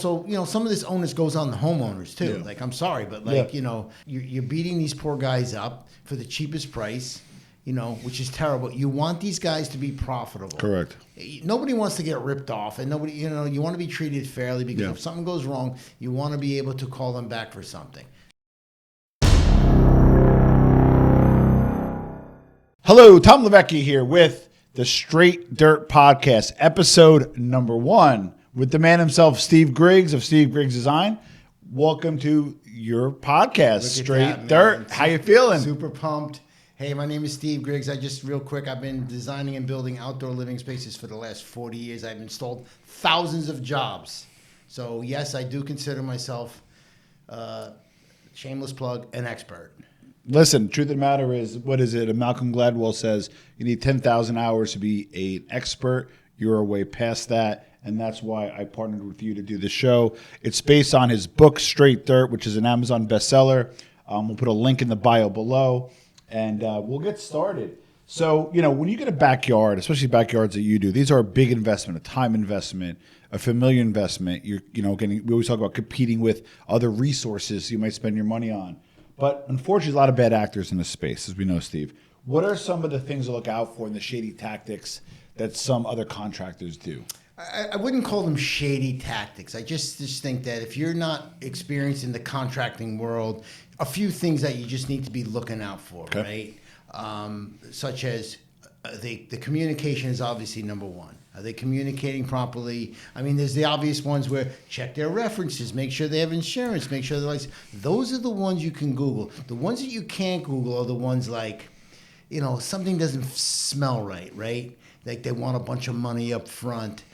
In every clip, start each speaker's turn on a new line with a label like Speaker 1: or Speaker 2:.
Speaker 1: So, some of this onus goes on the homeowners too.
Speaker 2: Yeah.
Speaker 1: Like, I'm sorry, but you're beating these poor guys up for the cheapest price, which is terrible. You want these guys to be profitable.
Speaker 2: Correct.
Speaker 1: Nobody wants to get ripped off, and nobody, you want to be treated fairly because if something goes wrong, you want to be able to call them back for something.
Speaker 2: Hello, Tom Levecki here with the Straight Dirt Podcast, episode number 1, with the man himself, Steve Griggs of Steve Griggs Design. Welcome to your podcast, Straight Dirt. How you feeling?
Speaker 1: Super pumped. Hey, my name is Steve Griggs. Real quick, I've been designing and building outdoor living spaces for the last 40 years. I've installed thousands of jobs. So, yes, I do consider myself, shameless plug, an expert.
Speaker 2: Listen, truth of the matter is, what is it? Malcolm Gladwell says you need 10,000 hours to be an expert. You're way past that. And that's why I partnered with you to do the show. It's based on his book, Straight Dirt, which is an Amazon bestseller. We'll put a link in the bio below, and we'll get started. So, when you get a backyard, especially backyards that you do, these are a big investment, a time investment, a familiar investment. We always talk about competing with other resources you might spend your money on. But unfortunately, a lot of bad actors in this space, as we know, Steve. What are some of the things to look out for in the shady tactics that some other contractors do?
Speaker 1: I wouldn't call them shady tactics. I just think that if you're not experienced in the contracting world, a few things that you just need to be looking out for, right? Such as the communication is obviously number one. Are they communicating properly? I mean, there's the obvious ones where check their references, make sure they have insurance, make sure they're like. Those are the ones you can Google. The ones that you can't Google are the ones like, something doesn't smell right? Like they want a bunch of money up front.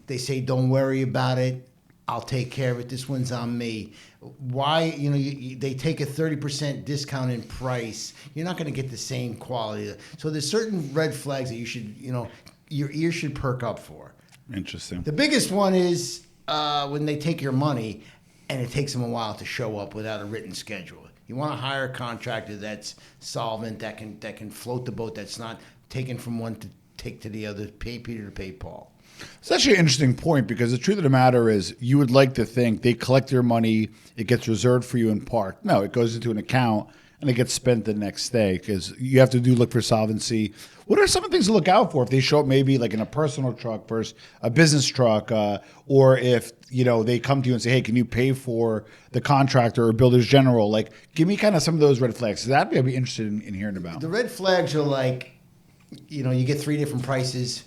Speaker 1: They say, don't worry about it. I'll take care of it. This one's on me. Why, they take a 30% discount in price. You're not going to get the same quality. So there's certain red flags that you should, your ears should perk up for.
Speaker 2: Interesting.
Speaker 1: The biggest one is when they take your money and it takes them a while to show up without a written schedule. You want to hire a contractor that's solvent, that can float the boat, that's not taken from one to take to the other, pay Peter to pay Paul.
Speaker 2: It's actually an interesting point because the truth of the matter is you would like to think they collect your money, it gets reserved for you and parked. No, it goes into an account and it gets spent the next day because you have to look for solvency. What are some of the things to look out for if they show up maybe like in a personal truck versus a business truck or if, they come to you and say, hey, can you pay for the contractor or builder's general? Like, give me kind of some of those red flags. I'd be interested in hearing about.
Speaker 1: The red flags are like, you get 3 different prices.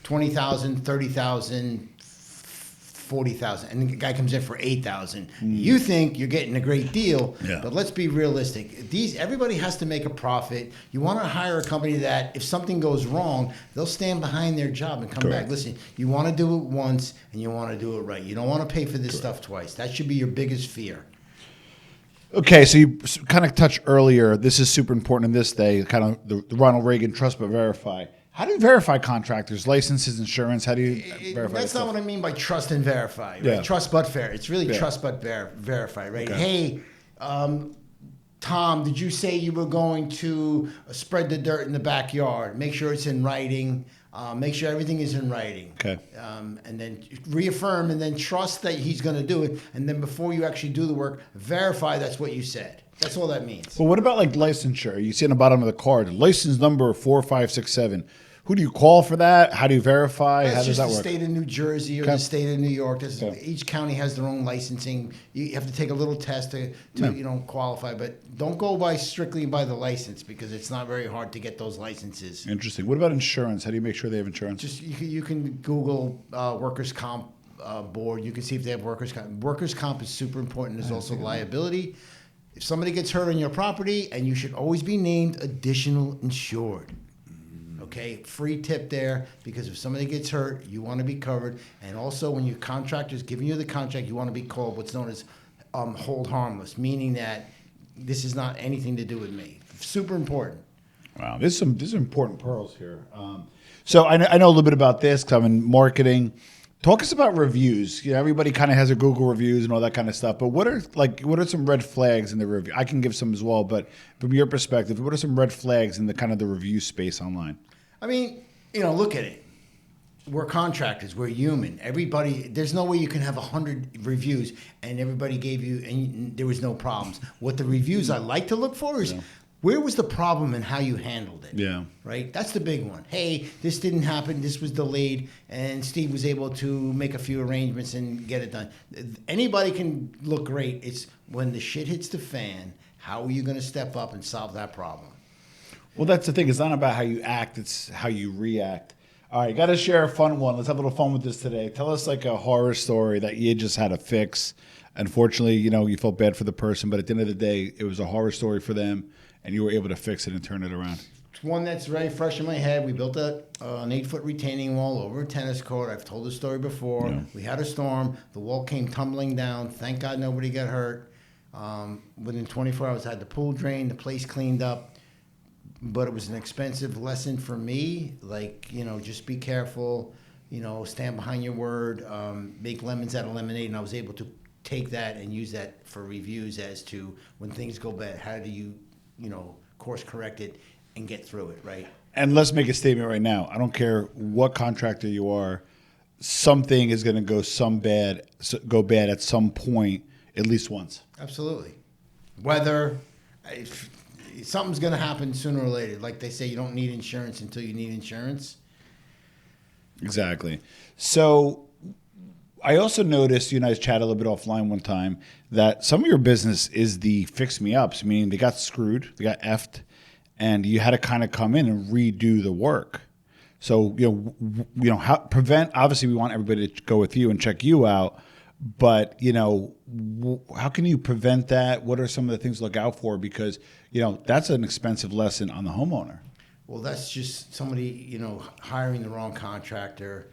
Speaker 1: 20,000, 30,000, 40,000, and the guy comes in for 8,000. You think you're getting a great deal, but let's be realistic. Everybody has to make a profit. You want to hire a company that if something goes wrong, they'll stand behind their job and come back. Listen, you want to do it once and you want to do it right. You don't want to pay for this stuff twice. That should be your biggest fear.
Speaker 2: Okay, so you kind of touched earlier. This is super important in this day, kind of the Ronald Reagan trust but verify. How do you verify contractors, licenses, insurance? How do you verify?
Speaker 1: That's not what I mean by trust and verify. Right?
Speaker 2: Yeah.
Speaker 1: Trust but verify. It's really trust but verify, right?
Speaker 2: Okay.
Speaker 1: Hey, Tom, did you say you were going to spread the dirt in the backyard? Make sure it's in writing. Make sure everything is in writing.
Speaker 2: Okay.
Speaker 1: And then reaffirm and then trust that he's going to do it. And then before you actually do the work, verify that's what you said. That's all that means.
Speaker 2: Well, what about like licensure? You see on the bottom of the card, license number 4567. Who do you call for that? How do you verify?
Speaker 1: That's
Speaker 2: How does that work?
Speaker 1: the state of New Jersey or the state of New York. Each county has their own licensing. You have to take a little test to qualify, but don't go strictly by the license because it's not very hard to get those licenses.
Speaker 2: Interesting. What about insurance? How do you make sure they have insurance?
Speaker 1: Just you can Google workers' comp board. You can see if they have workers' comp. Workers' comp is super important. There's also liability. If somebody gets hurt on your property, and you should always be named additional insured. Okay, free tip there because if somebody gets hurt, you want to be covered. And also when your contractor's giving you the contract, you want to be called what's known as hold harmless, meaning that this is not anything to do with me. Super important.
Speaker 2: Wow, these are important pearls here. So I know a little bit about this because I'm in marketing. Talk us about reviews. Everybody kind of has their Google reviews and all that kind of stuff. But what are some red flags in the review? I can give some as well, but from your perspective, what are some red flags in the kind of the review space online?
Speaker 1: I mean, look at it. we're contractors. We're human. Everybody, there's no way you can have 100 reviews and everybody gave you, and there was no problems. What the reviews I like to look for is where was the problem and how you handled it.
Speaker 2: Yeah.
Speaker 1: Right? That's the big one. Hey, this didn't happen. This was delayed. And Steve was able to make a few arrangements and get it done. Anybody can look great. It's when the shit hits the fan, how are you going to step up and solve that problem?
Speaker 2: Well, that's the thing. It's not about how you act. It's how you react. All right, got to share a fun one. Let's have a little fun with this today. Tell us like a horror story that you just had to fix. Unfortunately, you felt bad for the person, but at the end of the day, it was a horror story for them, and you were able to fix it and turn it around.
Speaker 1: It's one that's very fresh in my head. We built an 8-foot retaining wall over a tennis court. I've told the story before. Yeah. We had a storm. The wall came tumbling down. Thank God nobody got hurt. Within 24 hours, I had the pool drained, the place cleaned up. But it was an expensive lesson for me. Like, just be careful, stand behind your word, make lemons out of lemonade. And I was able to take that and use that for reviews as to when things go bad, how do you, course correct it and get through it, right?
Speaker 2: And let's make a statement right now. I don't care what contractor you are. Something is going to go bad at some point, at least once.
Speaker 1: Absolutely. Whether something's going to happen sooner or later. Like they say, you don't need insurance until you need insurance.
Speaker 2: Exactly. So I also noticed, you and I chatted a little bit offline one time, that some of your business is the fix-me-ups, meaning they got screwed, they got effed, and you had to kind of come in and redo the work. So, how prevent, obviously we want everybody to go with you and check you out, but, how can you prevent that? What are some of the things to look out for? Because, that's an expensive lesson on the homeowner.
Speaker 1: Well, that's just somebody, hiring the wrong contractor.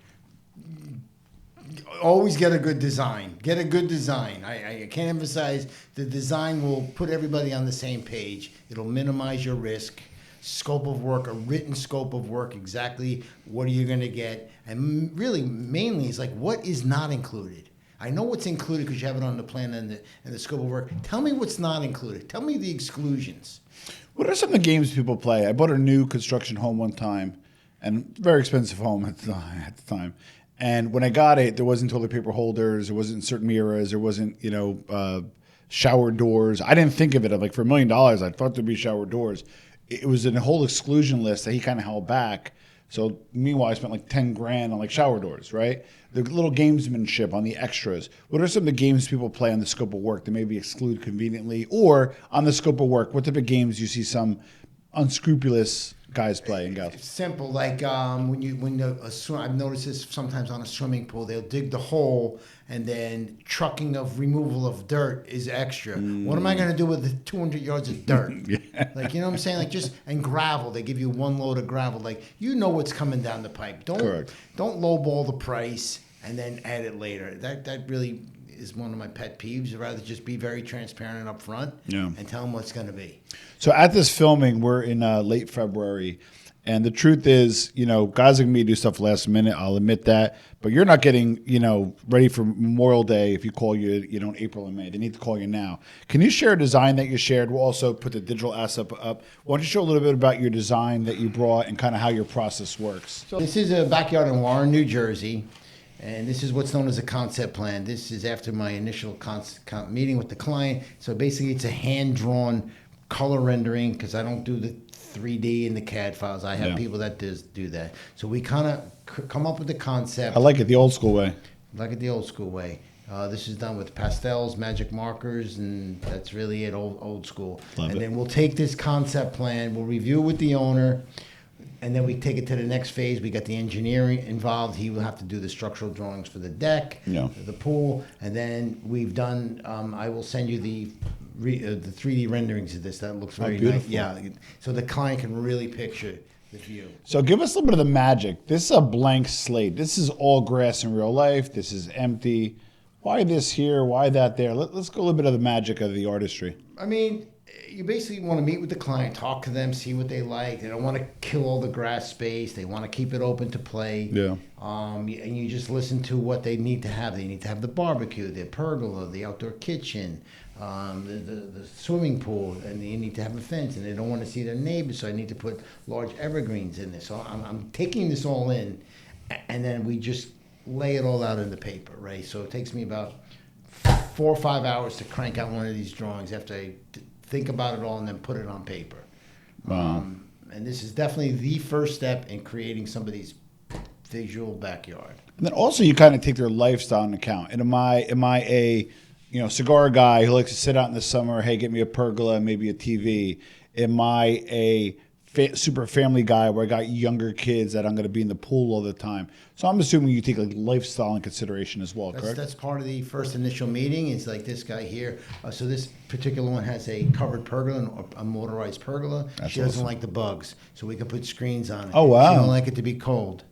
Speaker 1: Always get a good design. Get a good design. I can't emphasize the design will put everybody on the same page. It'll minimize your risk. Scope of work, a written scope of work, exactly what are you going to get. And really, mainly, it's like what is not included. I know what's included because you have it on the plan and the scope of work. Tell me what's not included. Tell me the exclusions.
Speaker 2: What are some of the games people play? I bought a new construction home one time, and very expensive home at the time. And when I got it, there wasn't toilet paper holders, there wasn't certain mirrors, there wasn't, shower doors. I didn't think of it. Like for $1 million, I thought there'd be shower doors. It was in a whole exclusion list that he kind of held back. So meanwhile, I spent like $10,000 on like shower doors, right? The little gamesmanship on the extras. What are some of the games people play on the scope of work that maybe exclude conveniently, or on the scope of work? What type of games you see some unscrupulous guys play and gals?
Speaker 1: It's simple, like I've noticed this sometimes on a swimming pool. They'll dig the hole, and then trucking of removal of dirt is extra. What am I going to do with the 200 yards of dirt? Yeah. Like, you know what I'm saying? Like and gravel. They give you one load of gravel. Like, what's coming down the pipe. Don't lowball the price and then add it later. That really is one of my pet peeves. I'd rather just be very transparent and upfront and tell them what's going to be.
Speaker 2: So at this filming, we're in late February, and the truth is, guys are going to do stuff last minute. I'll admit that. But you're not getting, ready for Memorial Day if you call you, in April and May. They need to call you now. Can you share a design that you shared? We'll also put the digital asset up. Why don't you show a little bit about your design that you brought and kind of how your process works?
Speaker 1: So this is a backyard in Warren, New Jersey. And this is what's known as a concept plan. This is after my initial meeting with the client. So basically, it's a hand-drawn color rendering because I don't do the 3D in the CAD files. I have people that do that. So we kind of come up with the concept.
Speaker 2: I like it the old school way.
Speaker 1: This is done with pastels, magic markers, and that's really it, old school.
Speaker 2: Love it.
Speaker 1: Then we'll take this concept plan, we'll review it with the owner, and then we take it to the next phase. We got the engineering involved. He will have to do the structural drawings for the deck, the pool, and then we've done. I will send you the 3D renderings of this. That looks very nice. Yeah, so the client can really picture the view.
Speaker 2: So give us a little bit of the magic. This is a blank slate. This is all grass in real life. This is empty. Why this here? Why that there? Let's go a little bit of the magic of the artistry.
Speaker 1: I mean, you basically want to meet with the client, talk to them, see what they like. They don't want to kill all the grass space. They want to keep it open to play. Yeah. And you just listen to what they need to have. They need to have the barbecue, the pergola, the outdoor kitchen, the swimming pool, and you need to have a fence. And they don't want to see their neighbors, so I need to put large evergreens in this. So I'm taking this all in, and then we just lay it all out in the paper, right? So it takes me about 4 or 5 hours to crank out one of these drawings after I think about it all and then put it on paper.
Speaker 2: Wow.
Speaker 1: And this is definitely the first step in creating somebody's visual backyard.
Speaker 2: And then also you kind of take their lifestyle into account. And am I a cigar guy who likes to sit out in the summer? Hey, get me a pergola, maybe a TV. Am I a super family guy where I got younger kids that I'm going to be in the pool all the time? So I'm assuming you take like lifestyle in consideration as well, correct?
Speaker 1: That's part of the first initial meeting. It's like this guy here. So this particular one has a covered pergola, a motorized pergola. She doesn't like the bugs, so we can put screens on it.
Speaker 2: Oh, wow.
Speaker 1: She don't like it to be cold.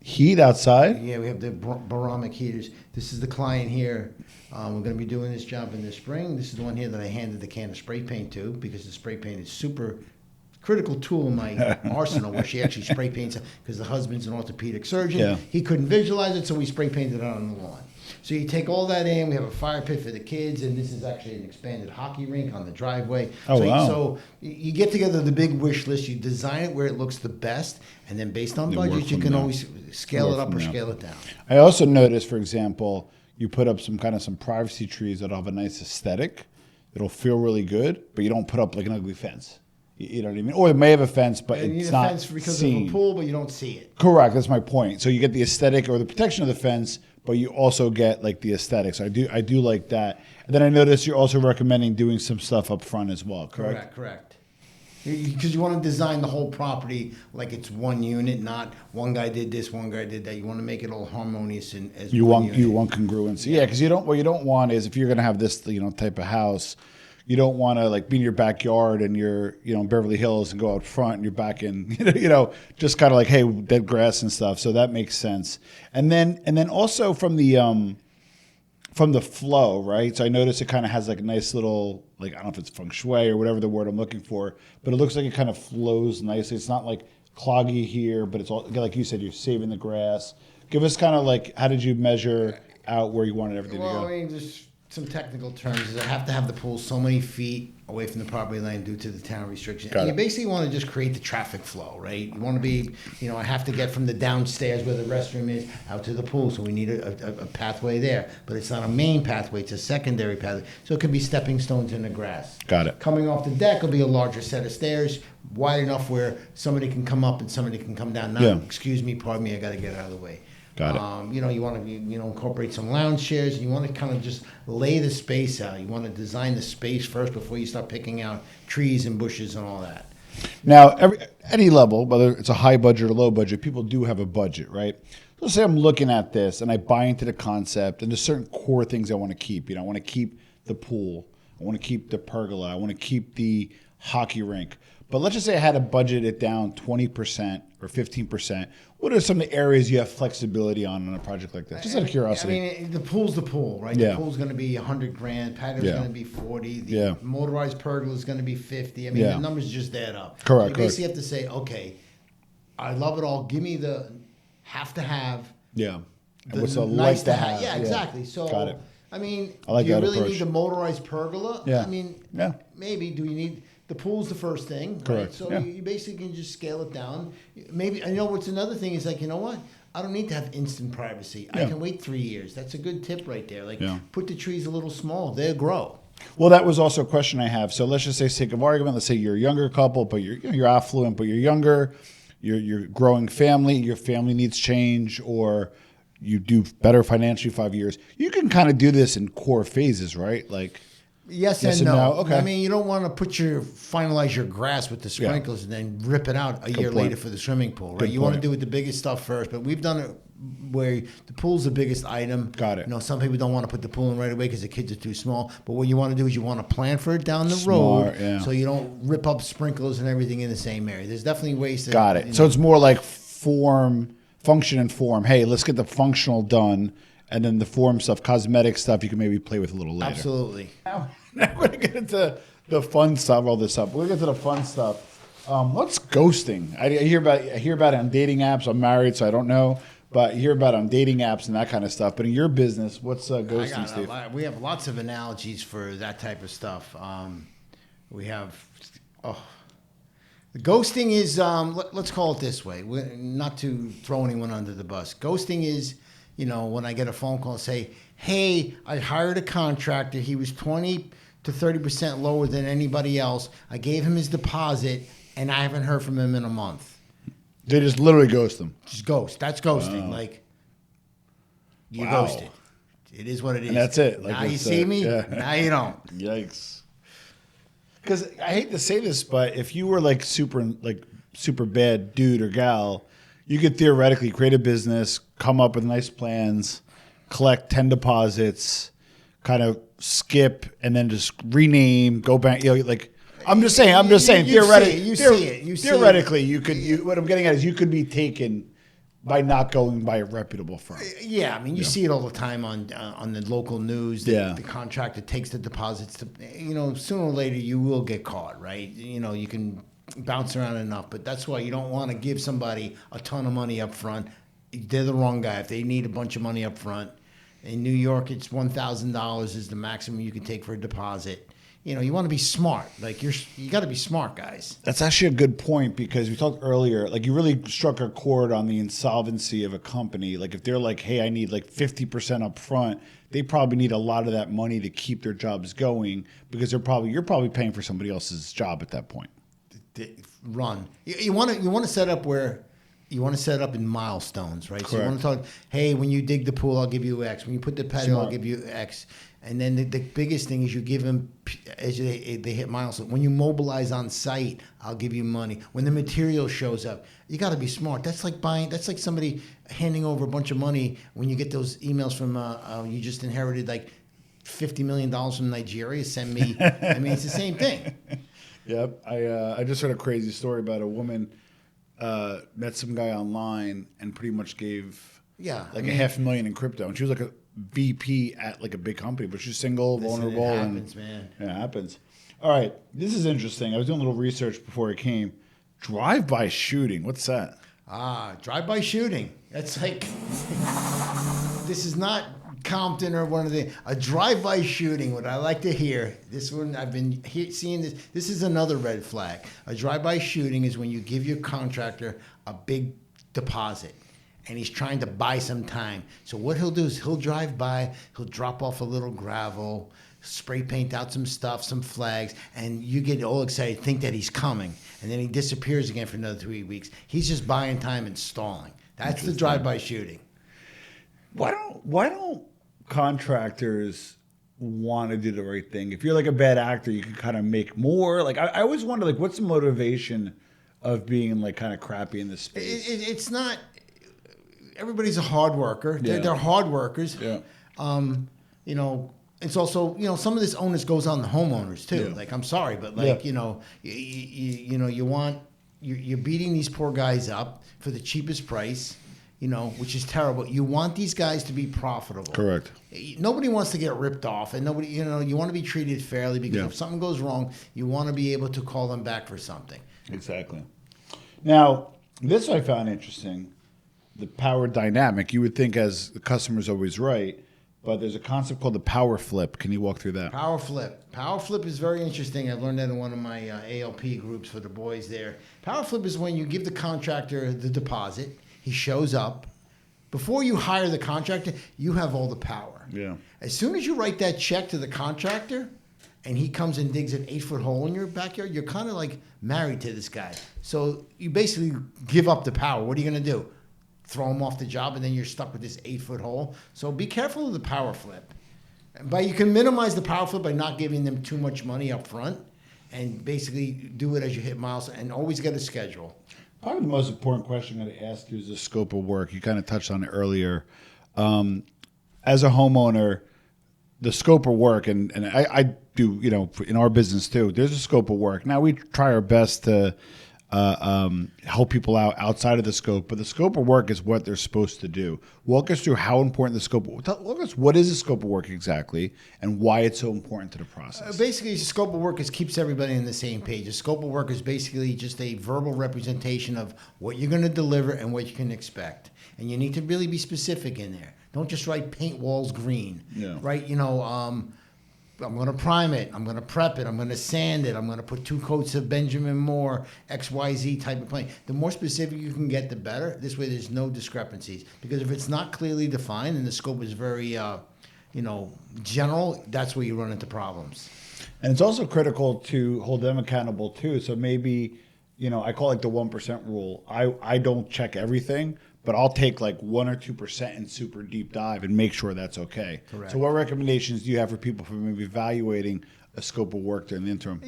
Speaker 2: Heat outside?
Speaker 1: Yeah, we have the barometric heaters. This is the client here. We're going to be doing this job in the spring. This is the one here that I handed the can of spray paint to because the spray paint is super critical tool in my arsenal where she actually spray paints because the husband's an orthopedic surgeon.
Speaker 2: Yeah.
Speaker 1: He couldn't visualize it, so we spray painted it out on the lawn. So you take all that in. We have a fire pit for the kids, and this is actually an expanded hockey rink on the driveway.
Speaker 2: Oh, wow.
Speaker 1: So you get together the big wish list. You design it where it looks the best, and then based on budget, you can always scale it up or scale it down.
Speaker 2: I also noticed, for example, you put up some privacy trees that'll have a nice aesthetic. It'll feel really good, but you don't put up like an ugly fence. You know what I mean? Or it may have a fence, but
Speaker 1: And you
Speaker 2: it's
Speaker 1: need a
Speaker 2: not
Speaker 1: fence because
Speaker 2: seen.
Speaker 1: of a pool, but you don't see it.
Speaker 2: Correct. That's my point. So you get the aesthetic or the protection of the fence, but you also get like the aesthetic. So I do like that. And then I noticed you're also recommending doing some stuff up front as well. Correct.
Speaker 1: Correct. Because you want to design the whole property like it's one unit, not one guy did this, one guy did that. You want to make it all harmonious and as
Speaker 2: You
Speaker 1: one
Speaker 2: want
Speaker 1: unit.
Speaker 2: congruency. Yeah, because what you don't want is if you're going to have this type of house, you don't want to like be in your backyard and you're in Beverly Hills and go out front and you're back in just kind of like, hey, dead grass and stuff. So that makes sense. And then also from the flow, right? So I noticed it kind of has like a nice little, like, I don't know if it's feng shui or whatever the word I'm looking for, but it looks like it kind of flows nicely. It's not like cloggy here, but it's all, like you said, you're saving the grass. Give us kind of like, how did you measure out where you wanted everything to go?
Speaker 1: I mean, just some technical terms is I have to have the pool so many feet away from the property line due to the town restrictions. You basically want to just create the traffic flow, right? You want to be, I have to get from the downstairs where the restroom is out to the pool, so we need a pathway there. But it's not a main pathway, it's a secondary pathway. So it could be stepping stones in the grass.
Speaker 2: Got it.
Speaker 1: Coming off the deck will be a larger set of stairs, wide enough where somebody can come up and somebody can come down. Now, excuse me, pardon me, I got to get out of the way.
Speaker 2: Got it.
Speaker 1: You want to incorporate some lounge chairs. And you want to kind of just lay the space out. You want to design the space first before you start picking out trees and bushes and all that.
Speaker 2: Now, any level, whether it's a high budget or low budget, people do have a budget, right? Let's say I'm looking at this and I buy into the concept and there's certain core things I want to keep. I want to keep the pool. I want to keep the pergola. I want to keep the hockey rink. But let's just say I had to budget it down 20% or 15%. What are some of the areas you have flexibility on a project like this? Just out of curiosity.
Speaker 1: I mean, the pool's the pool, right?
Speaker 2: Yeah.
Speaker 1: The pool's going to be $100,000. Patio's going to be 40. The motorized pergola is going to be 50. I mean, the numbers just add up.
Speaker 2: Correct.
Speaker 1: So you basically have to say, okay, I love it all. Give me the have to have.
Speaker 2: Yeah.
Speaker 1: And
Speaker 2: what's a
Speaker 1: nice
Speaker 2: like to have.
Speaker 1: Yeah, exactly. So,
Speaker 2: got it.
Speaker 1: I mean,
Speaker 2: like
Speaker 1: do you
Speaker 2: that
Speaker 1: really
Speaker 2: approach.
Speaker 1: need the motorized pergola?
Speaker 2: Yeah.
Speaker 1: I mean, maybe. Do you need... The pool's the first thing,
Speaker 2: correct?
Speaker 1: Right? So you basically can just scale it down. Maybe what's another thing is like, you know what? I don't need to have instant privacy. I can wait 3 years. That's a good tip right there. Like put the trees a little small. They'll grow.
Speaker 2: Well, that was also a question I have. So let's just say, sake of argument, let's say you're a younger couple, but you're affluent, but you're younger. You're growing family. Your family needs change, or you do better financially 5 years. You can kind of do this in core phases, right? Like.
Speaker 1: Yes and no.
Speaker 2: Okay.
Speaker 1: I mean, you don't want to finalize your grass with the sprinklers and then rip it out a year later for the swimming pool, right? You want to do it the biggest stuff first, but we've done it where the pool's the biggest item.
Speaker 2: Got it.
Speaker 1: Some people don't want to put the pool in right away because the kids are too small. But what you want to do is you want to plan for it down the road, so you don't rip up sprinklers and everything in the same area. There's definitely ways to.
Speaker 2: Got it. So it's more like function and form. Hey, let's get the functional done. And then the form stuff, cosmetic stuff, you can maybe play with a little later.
Speaker 1: Absolutely.
Speaker 2: Now we're going to get into the fun stuff, all this stuff. We're going to get to the fun stuff. What's ghosting? I hear about it on dating apps. I'm married, so I don't know. But you hear about it on dating apps and that kind of stuff. But in your business, what's ghosting, Steve?
Speaker 1: We have lots of analogies for that type of stuff. We have... Ghosting is, let's call it this way, not to throw anyone under the bus. Ghosting is, when I get a phone call and say, hey, I hired a contractor. He was 20 to 30% lower than anybody else. I gave him his deposit, and I haven't heard from him in a month.
Speaker 2: They just literally ghost them.
Speaker 1: Just ghost. That's ghosting.
Speaker 2: Wow.
Speaker 1: Like, you
Speaker 2: Wow.
Speaker 1: ghosted. It is what it is.
Speaker 2: And that's it. Like
Speaker 1: now you see me,
Speaker 2: yeah.
Speaker 1: now you don't.
Speaker 2: Yikes. Because I hate to say this, but if you were like super bad dude or gal, you could theoretically create a business, come up with nice plans, collect 10 deposits, kind of skip, and then just rename, go back. I'm just saying. Theoretically, you could. What I'm getting at is you could be taken by not going by a reputable firm.
Speaker 1: Yeah, I mean, you see it all the time on the local news.
Speaker 2: Yeah.
Speaker 1: The contractor takes the deposits. Sooner or later you will get caught, right? You can bounce around enough, but that's why you don't want to give somebody a ton of money up front. They're the wrong guy. If they need a bunch of money up front, in New York, it's $1,000 is the maximum you can take for a deposit. You want to be smart. Like you got to be smart, guys.
Speaker 2: That's actually a good point because we talked earlier. Like you really struck a chord on the insolvency of a company. Like if they're like, "Hey, I need like 50% up front," they probably need a lot of that money to keep their jobs going because you're probably paying for somebody else's job at that point.
Speaker 1: Run. You want to set up where. You want to set it up in milestones, right?
Speaker 2: Correct.
Speaker 1: So you want to talk, hey, when you dig the pool, I'll give you X. When you put the patio,
Speaker 2: Smart.
Speaker 1: I'll give you X. And then the biggest thing is you give them, as they hit milestones. When you mobilize on site, I'll give you money. When the material shows up, you got to be smart. That's like somebody handing over a bunch of money when you get those emails from, you just inherited like $50 million from Nigeria, send me. I mean, it's the same thing.
Speaker 2: Yep. I just heard a crazy story about a woman met some guy online and pretty much gave $500,000 in crypto. And she was like a VP at like a big company, but she's single, vulnerable.
Speaker 1: It happens, man.
Speaker 2: Yeah, it happens. All right. This is interesting. I was doing a little research before I came. Drive-by shooting. What's that?
Speaker 1: Drive-by shooting. That's like, this is not Compton or a drive-by shooting. What I like to hear, this one I've been seeing this. This is another red flag. A drive-by shooting is when you give your contractor a big deposit, and he's trying to buy some time. So what he'll do is he'll drive by, he'll drop off a little gravel, spray paint out some stuff, some flags, and you get all excited, think that he's coming, and then he disappears again for another 3 weeks. He's just buying time and stalling. That's the drive-by shooting.
Speaker 2: Why don't contractors want to do the right thing? If you're like a bad actor, you can kind of make more. Like I always wonder, like, what's the motivation of being like kind of crappy in this space?
Speaker 1: It's not. Everybody's a hard worker.
Speaker 2: Yeah.
Speaker 1: They're hard workers.
Speaker 2: Yeah.
Speaker 1: It's also some of this onus goes on the homeowners too.
Speaker 2: Yeah.
Speaker 1: Like I'm sorry, but like you're beating these poor guys up for the cheapest price. Which is terrible. You want these guys to be profitable.
Speaker 2: Correct.
Speaker 1: Nobody wants to get ripped off, and nobody, you want to be treated fairly because if something goes wrong, you want to be able to call them back for something.
Speaker 2: Exactly. Now, this I found interesting, the power dynamic. You would think as the customer's always right, but there's a concept called the power flip. Can you walk through that?
Speaker 1: Power flip. Power flip is very interesting. I learned that in one of my ALP groups for the boys there. Power flip is when you give the contractor the deposit. He shows up. Before you hire the contractor, you have all the power.
Speaker 2: Yeah.
Speaker 1: As soon as you write that check to the contractor and he comes and digs an 8-foot hole in your backyard, you're kind of like married to this guy. So you basically give up the power. What are you going to do? Throw him off the job and then you're stuck with this 8-foot hole? So be careful of the power flip. But you can minimize the power flip by not giving them too much money up front and basically do it as you hit miles and always get a schedule.
Speaker 2: Probably the most important question I'm going to ask you is the scope of work. You kind of touched on it earlier. As a homeowner, the scope of work, and I do, in our business too, there's a scope of work. Now, we try our best to help people out outside of the scope, but the scope of work is what they're supposed to do. Walk us through how important the scope. Walk us, what is the scope of work exactly, and why it's so important to the process.
Speaker 1: Basically, the scope of work keeps everybody on the same page. The scope of work is basically just a verbal representation of what you're going to deliver and what you can expect, and you need to really be specific in there. Don't just write paint walls green.
Speaker 2: Yeah.
Speaker 1: Right? I'm going to prime it. I'm going to prep it. I'm going to sand it. I'm going to put 2 coats of Benjamin Moore, XYZ type of paint. The more specific you can get, the better. This way there's no discrepancies. Because if it's not clearly defined and the scope is very, general, that's where you run into problems.
Speaker 2: And it's also critical to hold them accountable too. So maybe, I call it the 1% rule. I don't check everything, but I'll take like 1 or 2% and super deep dive and make sure that's okay.
Speaker 1: Correct.
Speaker 2: So what recommendations do you have for people for maybe evaluating a scope of work during the interim?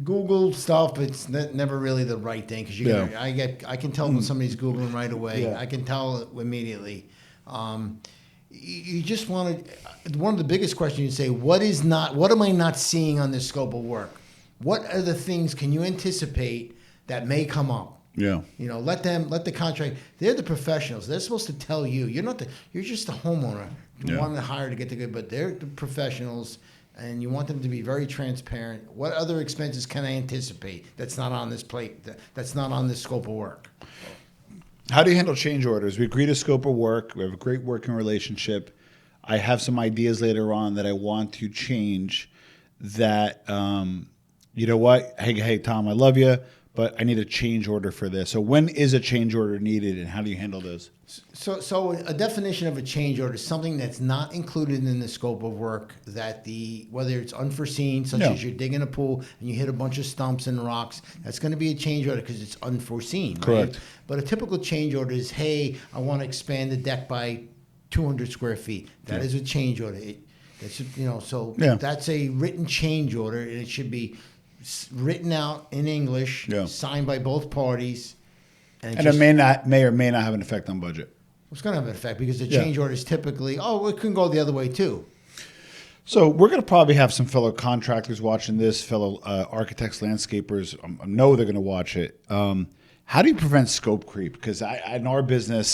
Speaker 1: Google stuff, it's never really the right thing because I can tell when somebody's Googling right away.
Speaker 2: Yeah.
Speaker 1: I can tell immediately. You just want to, one of the biggest questions you say, what am I not seeing on this scope of work? What are the things can you anticipate that may come up?
Speaker 2: Yeah.
Speaker 1: Let the contract, they're the professionals. They're supposed to tell you. You're just a homeowner. You want to hire to get the good, but they're the professionals and you want them to be very transparent. What other expenses can I anticipate that's not on this plate, that's not on this scope of work?
Speaker 2: How do you handle change orders? We agree to scope of work. We have a great working relationship. I have some ideas later on that I want to change that, you know what? Hey, Tom, I love you, but I need a change order for this. So when is a change order needed and how do you handle those?
Speaker 1: So a definition of a change order is something that's not included in the scope of work that whether it's unforeseen, such as you're digging a pool and you hit a bunch of stumps and rocks, that's going to be a change order because it's unforeseen.
Speaker 2: Correct.
Speaker 1: Right? But a typical change order is, hey, I want to expand the deck by 200 square feet. That is a change order. That's a written change order and it should be written out in English, signed by both parties. And
Speaker 2: it may or may not have an effect on budget.
Speaker 1: It's going to have an effect because the change order is typically, it can go the other way too.
Speaker 2: So we're going to probably have some fellow contractors watching this, fellow architects, landscapers. I know they're going to watch it. How do you prevent scope creep? Because in our business,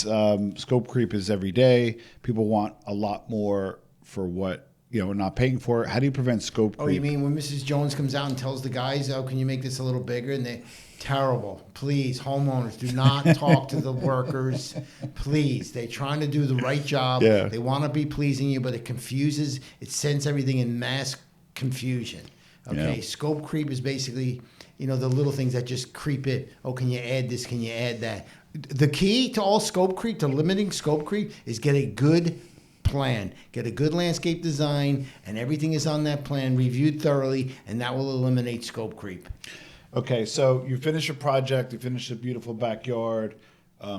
Speaker 2: scope creep is every day. People want a lot more for what we're not paying for. How do you prevent scope creep?
Speaker 1: Oh, you mean when Mrs. Jones comes out and tells the guys, can you make this a little bigger? And terrible. Please, homeowners, do not talk to the workers. Please. They're trying to do the right job.
Speaker 2: Yeah.
Speaker 1: They want to be pleasing you, but it sends everything in mass confusion. Okay,
Speaker 2: Yeah.
Speaker 1: Scope creep is basically, the little things that just creep it. Oh, can you add this? Can you add that? The key to all scope creep, to limiting scope creep, is get a good plan. Get a good landscape design, and everything is on that plan, reviewed thoroughly, and that will eliminate scope creep.
Speaker 2: Okay, so you finish a project, you finish a beautiful backyard,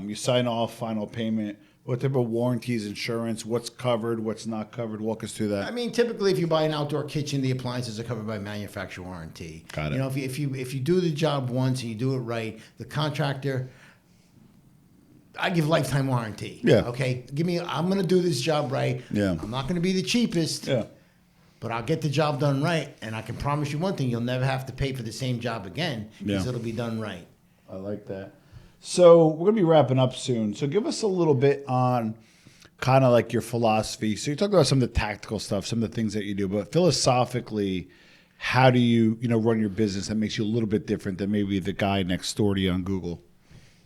Speaker 2: you sign off, final payment. What type of warranties, insurance, what's covered, what's not covered? Walk us through that.
Speaker 1: I mean, typically, if you buy an outdoor kitchen, the appliances are covered by manufacturer warranty.
Speaker 2: Got it.
Speaker 1: If you do the job once and you do it right, the contractor, I give lifetime warranty.
Speaker 2: Yeah.
Speaker 1: Okay. I'm going to do this job right.
Speaker 2: Yeah.
Speaker 1: I'm not going to be the cheapest.
Speaker 2: Yeah.
Speaker 1: But I'll get the job done right, and I can promise you one thing: you'll never have to pay for the same job again because it'll be done right.
Speaker 2: I like that. So we're going to be wrapping up soon. So give us a little bit on kind of like your philosophy. So you talked about some of the tactical stuff, some of the things that you do, but philosophically, how do you run your business that makes you a little bit different than maybe the guy next door to you on Google?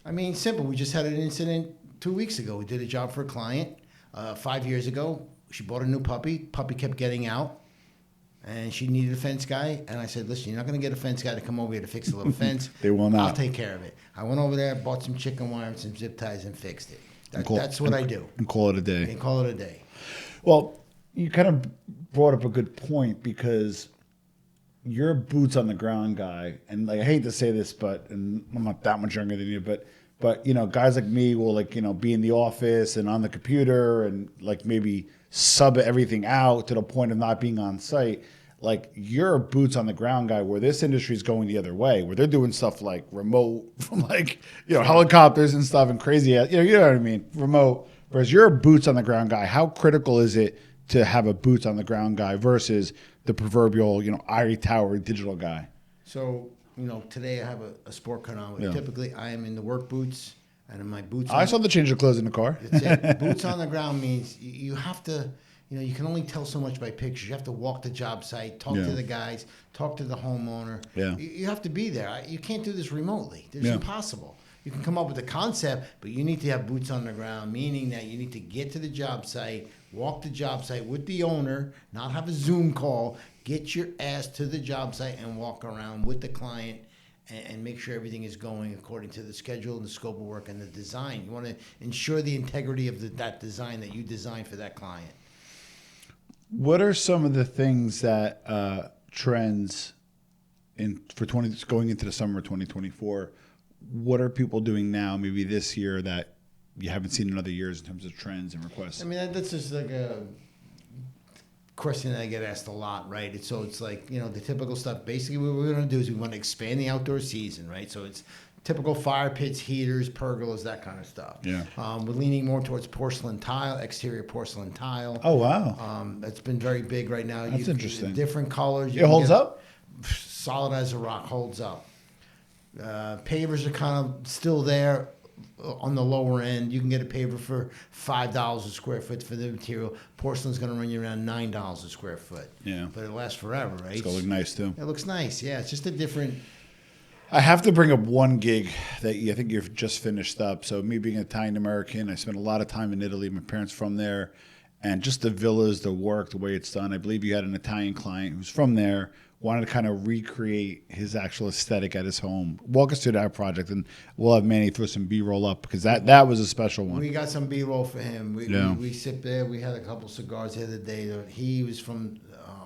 Speaker 1: I mean, simple. We just had an incident 2 weeks ago. We did a job for a client 5 years ago. She bought a new puppy. Puppy kept getting out. And she needed a fence guy. And I said, listen, you're not going to get a fence guy to come over here to fix a little fence.
Speaker 2: They will not.
Speaker 1: I'll take care of it. I went over there, bought some chicken wire and some zip ties and fixed it. That's what I do.
Speaker 2: And call it a day.
Speaker 1: And call it a day.
Speaker 2: Well, you kind of brought up a good point because you're a boots on the ground guy. And I hate to say this, and I'm not that much younger than you, but guys like me will be in the office and on the computer and maybe sub everything out to the point of not being on site. You're a boots on the ground guy where this industry is going the other way, where they're doing stuff like remote from helicopters and stuff and crazy, you know what I mean? Remote. Whereas you're a boots on the ground guy. How critical is it to have a boots on the ground guy versus the proverbial, ivory tower digital guy?
Speaker 1: So, today I have a sport coat on.
Speaker 2: Yeah.
Speaker 1: Typically, I am in the work boots and in my boots.
Speaker 2: I saw the change of clothes in the car.
Speaker 1: That's it. Boots on the ground means you have to, you can only tell so much by pictures. You have to walk the job site, talk to the guys, talk to the homeowner.
Speaker 2: Yeah.
Speaker 1: You have to be there. You can't do this remotely. It's impossible. You can come up with a concept, but you need to have boots on the ground, meaning that you need to get to the job site, walk the job site with the owner, not have a Zoom call, get your ass to the job site and walk around with the client and make sure everything is going according to the schedule and the scope of work and the design. You want to ensure the integrity of that design that you designed for that client.
Speaker 2: What are some of the things that trends going into the summer of 2024? What are people doing now, maybe this year, that you haven't seen in other years in terms of trends and requests?
Speaker 1: I mean, that's just like a question that I get asked a lot, right? It's like, the typical stuff. Basically, what we're going to do is we want to expand the outdoor season, right? So it's typical fire pits, heaters, pergolas, that kind of stuff.
Speaker 2: Yeah.
Speaker 1: We're leaning more towards porcelain tile, exterior porcelain tile.
Speaker 2: Oh, wow.
Speaker 1: That's been very big right now.
Speaker 2: That's interesting.
Speaker 1: Different colors.
Speaker 2: It holds up?
Speaker 1: Solid as a rock, holds up. Pavers are kind of still there on the lower end. You can get a paver for $5 a square foot for the material. Porcelain's going to run you around $9 a square foot.
Speaker 2: Yeah.
Speaker 1: But it lasts forever, right?
Speaker 2: It's going to look nice, too.
Speaker 1: It looks nice, yeah. It's just a different...
Speaker 2: I have to bring up one gig that I think you've just finished up. So me being Italian-American, I spent a lot of time in Italy. My parents from there. And just the villas, the work, the way it's done. I believe you had an Italian client who's from there, wanted to kind of recreate his actual aesthetic at his home. Walk us through that project, and we'll have Manny throw some B-roll up, because that was a special one.
Speaker 1: We got some B-roll for him. We sit there. We had a couple cigars the other day. He was from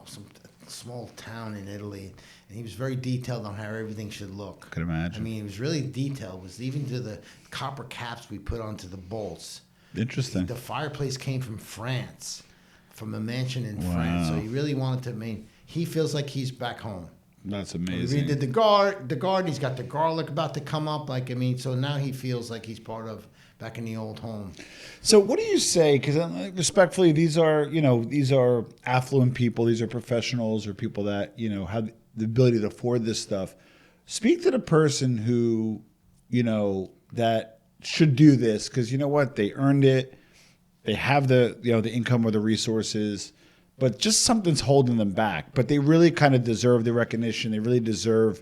Speaker 1: some small town in Italy, and he was very detailed on how everything should look.
Speaker 2: Could imagine.
Speaker 1: I mean, it was really detailed. It was even to the copper caps we put onto the bolts.
Speaker 2: Interesting.
Speaker 1: The fireplace came from France, from a mansion in France. So he really wanted to he feels like he's back home.
Speaker 2: That's amazing.
Speaker 1: We redid the garden. He's got the garlic about to come up. So now he feels like he's part of back in the old home.
Speaker 2: So what do you say? Because respectfully, these are affluent people. These are professionals or people that have the ability to afford this stuff. Speak to the person who that should do this, because you know what, they earned it. They have the the income or the resources. But just something's holding them back. But they really kind of deserve the recognition. They really deserve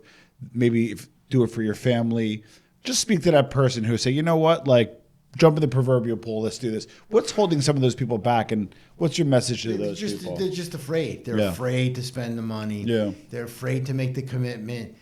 Speaker 2: do it for your family. Just speak to that person who say, you know what, like, jump in the proverbial pool. Let's do this. What's holding some of those people back, and what's your message to those people?
Speaker 1: They're just afraid. They're afraid to spend the money.
Speaker 2: Yeah.
Speaker 1: They're afraid to make the commitment.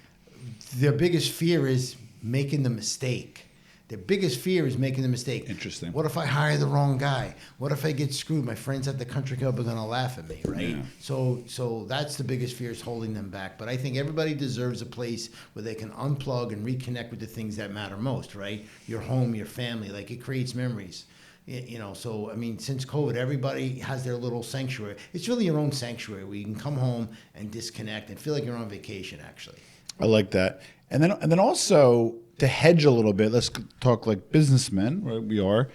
Speaker 1: Their biggest fear is making the mistake. Their biggest fear is making the mistake.
Speaker 2: Interesting.
Speaker 1: What if I hire the wrong guy? What if I get screwed? My friends at the country club are going to laugh at me, right?
Speaker 2: Yeah.
Speaker 1: So that's the biggest fear, is holding them back. But I think everybody deserves a place where they can unplug and reconnect with the things that matter most, right? Your home, your family. Like, it creates memories. So, I mean, since COVID, everybody has their little sanctuary. It's really your own sanctuary where you can come home and disconnect and feel like you're on vacation, actually.
Speaker 2: I like that. And then also, to hedge a little bit, let's talk like businessmen, right? We are.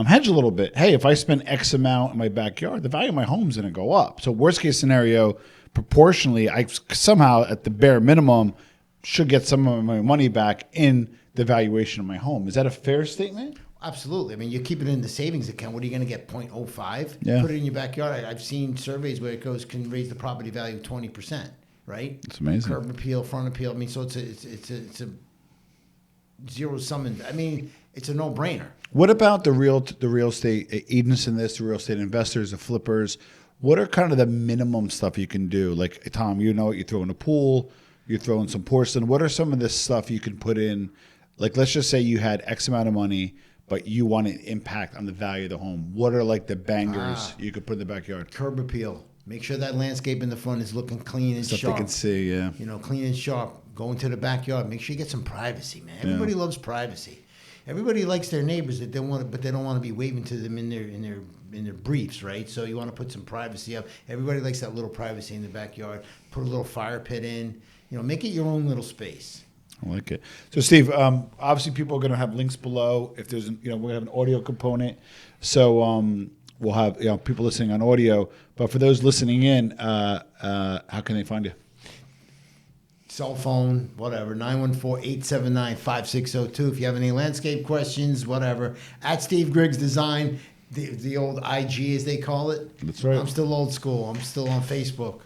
Speaker 2: Hedge a little bit. Hey, if I spend X amount in my backyard, the value of my home's going to go up. So worst case scenario, proportionally, I somehow, at the bare minimum, should get some of my money back in the valuation of my home. Is that a fair statement?
Speaker 1: Absolutely. I mean, you keep it in the savings account. What are you going to get, 0.05?
Speaker 2: Yeah.
Speaker 1: Put it in your backyard. I've seen surveys where it can raise the property value 20%, right?
Speaker 2: That's amazing.
Speaker 1: Curb appeal, front appeal. I mean, so it's a zero sum. I mean, it's a no-brainer.
Speaker 2: What about the real estate agents in this, the real estate investors, the flippers? What are kind of the minimum stuff you can do? Like, Tom, you throw in a pool, you throw in some porcelain. What are some of this stuff you can put in? Like, let's just say you had X amount of money, but you want an impact on the value of the home. What are like the bangers you could put in the backyard?
Speaker 1: Curb appeal. Make sure that landscape in the front is looking clean and
Speaker 2: Stuff
Speaker 1: sharp.
Speaker 2: they can see, yeah.
Speaker 1: Clean and sharp. Go into the backyard. Make sure you get some privacy, man. Everybody loves privacy. Everybody likes their neighbors but they don't want to be waving to them in their briefs, right? So you want to put some privacy up. Everybody likes that little privacy in the backyard. Put a little fire pit in. Make it your own little space.
Speaker 2: I like it. So, Steve, obviously people are going to have links below. If there's, we're going to have an audio component. So we'll have people listening on audio. But for those listening in, how can they find you?
Speaker 1: Cell phone, whatever, 914-879-5602. If you have any landscape questions, whatever. At Steve Griggs Design, the old IG, as they call it.
Speaker 2: That's right.
Speaker 1: I'm still old school. I'm still on Facebook.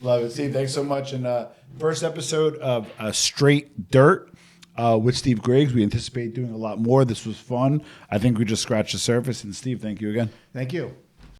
Speaker 2: Love it. Steve, thanks so much. And first episode of Straight Dirt. with Steve Griggs. We anticipate doing a lot more. This was fun. I think we just scratched the surface. And Steve, thank you again.
Speaker 1: Thank you.